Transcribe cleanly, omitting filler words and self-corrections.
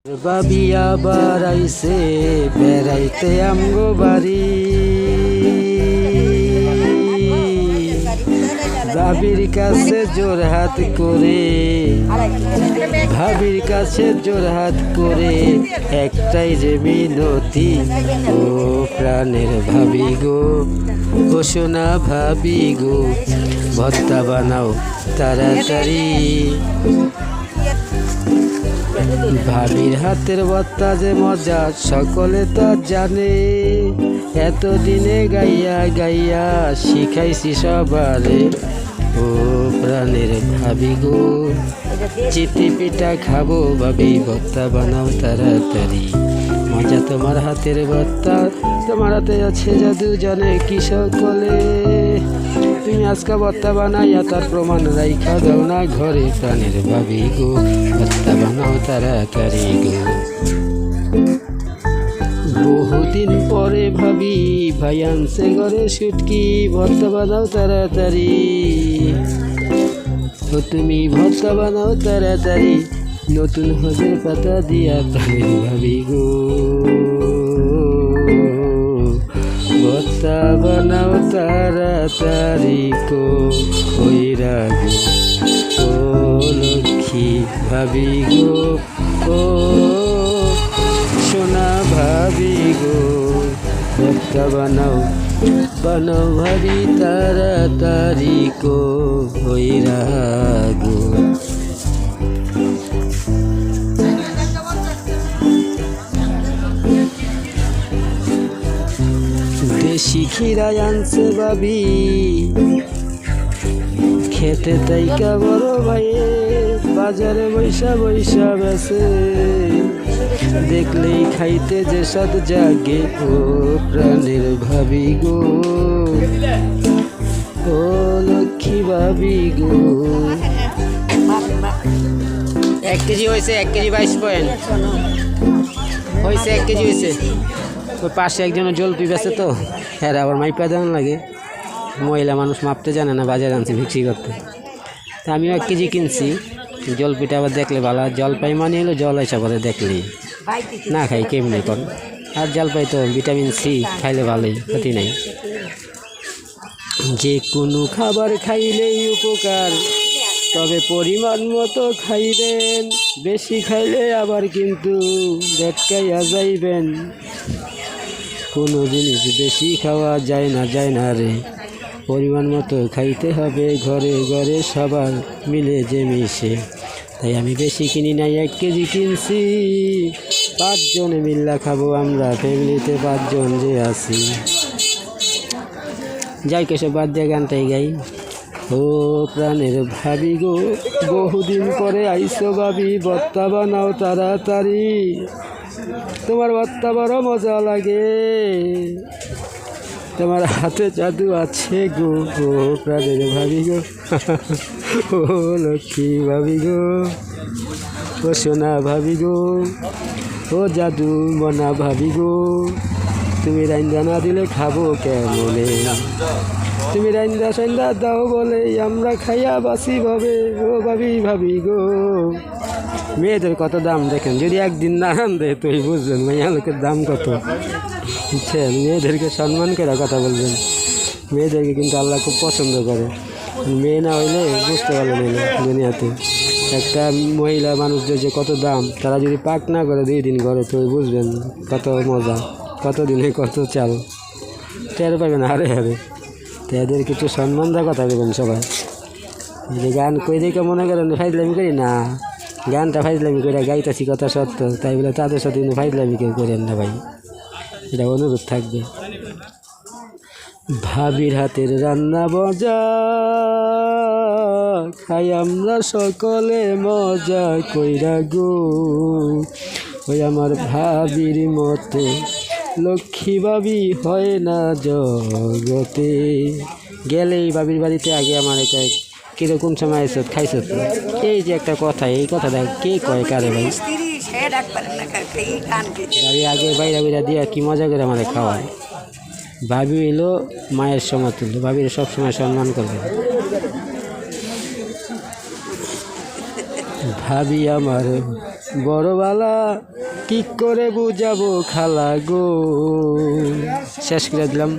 ভাবি আবার আইছে বেড়াইতে আমগো বাড়ি, ভাবির কাছে জোরহাত করে, ভাবির কাছে জোরহাত করে একটাই যে মিনতি, ও প্রাণের ভাবি গো, ও সোনা ভাবি গো, ভর্তা বানাও তাড়াতাড়ি। ভাবির হাতের ভর্তা যে মজা সকলে তো জানে, এতদিনে গাইয়া গাইয়া শিখাইছি সবারে, ও প্রাণের ভাবি গো, চিতি পিঠা খাবো ভাবি, ভর্তা বানাও তাড়াতাড়ি। মজা তোমার হাতের ভর্তা, তোমার হাতে আছে জাদু জানে কি সকলে, তুমি আজকে ভর্তা বানাইয়া তার প্রমাণ রাইখা দাও না ঘরে, প্রাণের ভাবি গো, ভর্তা বানাও তাড়াতাড়ি গো। বহুদিন পরে ভাবি ভাই আনছে ঘরে শুটকি, ভর্তা বানাও তাড়াতাড়ি, ও তুমি ভর্তা বানাও তাড়াতাড়ি, নতুন হজের পাতা দিয়া, প্রাণের ভাবি গো, ভর্তা বানাও তাড়াতাড়ি গো, কইরা গো, ও লক্ষ্মী ভাবি গো, ও সোনা ভাবি গো, ভর্তা বানাও বানাও ভাবি তাড়াতাড়ি গো, কইরা গো। দেশি খিরাই আনছে ভাবি খেতে তাইকা বড় ভাইয়ে, বাজারে বৈশা বৈশা বেছে, দেখলেই খাইতে যে স্বাদ জাগে, ও প্রাণের ভাবি গো, ও লক্ষ্মী ভাবি গো। 1 কেজি হয়েছে, 1 কেজি 22 পয়েন্ট হয়েছে, 1 কেজি হয়েছে। ওই পাশে একজনের জলপি বেছে তো, হ্যাঁ আবার মাইপা দেওয়ান লাগে, মহিলা মানুষ মাপতে জানে না, বাজারে আনছি বিক্রি করতে। তা আমিও 1 কেজি কিনছি, জলপিটা আবার দেখলে ভালো, জলপাই মানে হলো জল এসে পরে দেখলেই না খাই কেমনি কর, আর জলপাই তো ভিটামিন সি, খাইলে ভালোই, ক্ষতি নাই। যে কোনো খাবার খাইলেই উপকার, তবে পরিমাণ মতো খাইবেন, বেশি খাইলে আবার কিন্তু বেটকাইয়া যাইবেন, কোনো জিনিস বেশি খাওয়া যায় না রে, পরিমাণ মতো খাইতে হবে ঘরে ঘরে সবার মিলে যে মিশে। তাই আমি বেশি কিনি নাই, 1 কেজি কিনছি, 5 জনে মিল্লা খাবো আমরা, ফ্যামিলিতে 5 জন যে আছি। যাই কেসব বাদ দিয়ে গানটাই গাই, ও প্রাণের ভাবি গো, বহুদিন পরে আইসো ভাবি, ভর্তা বানাও তাড়াতাড়ি, তোমার ভর্তা বড় মজা লাগে, তোমার হাতে জাদু আছে গো, ও প্রাণের ভাবি গো, ও লক্ষ্মী ভাবি গো, ও সোনা ভাবি গো, ও জাদু মনা ভাবি গো, তুমি রাইন্দা না দিলে খাবো কেমনে, তুমি রাইন্দা সাইন্দা দাও বলে আমরা খাইয়া বাসি ভাবে, ও ভাবি ভাবি গো। মেয়েদের কত দাম দেখেন, যদি একদিন না দেয় তুই বুঝবেন মেয়া লোকের দাম কত, বুঝছেন? মেয়েদেরকে সম্মান করে কথা বলবেন, মেয়েদেরকে কিন্তু আল্লাহ খুব পছন্দ করে, মেয়ে না হইলে বুঝতে পারলেন না দুনিয়াতে একটা মহিলা মানুষদের যে কত দাম, তারা যদি পাক না করে 2 দিন করে তুই বুঝবেন কত মজা, কত দিনে কত চাল, টের পাবেন হারে হারে। তো এদের কিছু সম্মান দেওয়ার কথা বলবেন সবাই। যে গান কই দেখে মনে করেন ফাইজলামি করি না, গানটা ফাইজলামি করে গাইতেছি কথা সত্য, তাই বলে তাদের সাথে কিন্তু ফাইজলামি কেউ করেন না ভাই, এটা অনুরোধ থাকবে। ভাবির হাতের রান্না মজা খাই আমরা সকলে মজা কইরা গো, ওই আমার ভাবির মতো লক্ষ্মী ভাবি হয় না জগতে। গেলেই ভাবির বাড়িতে আগে আমার এটা কিরকম সময় এসে খাইছ, এই যে একটা কথা, এই কথাটা কে কয় কারে ভাই, ভাবি আগে বাইরা বাইরা দিয়া কি মজা করে আমাদের খাওয়ায়। ভাবি এলো মায়ের সমতুল্য, ভাবির সবসময় সম্মান করবে। ভাবি আমার বড়বালা কি করে বুঝাবো খালা গো। শেষ করে দিলাম।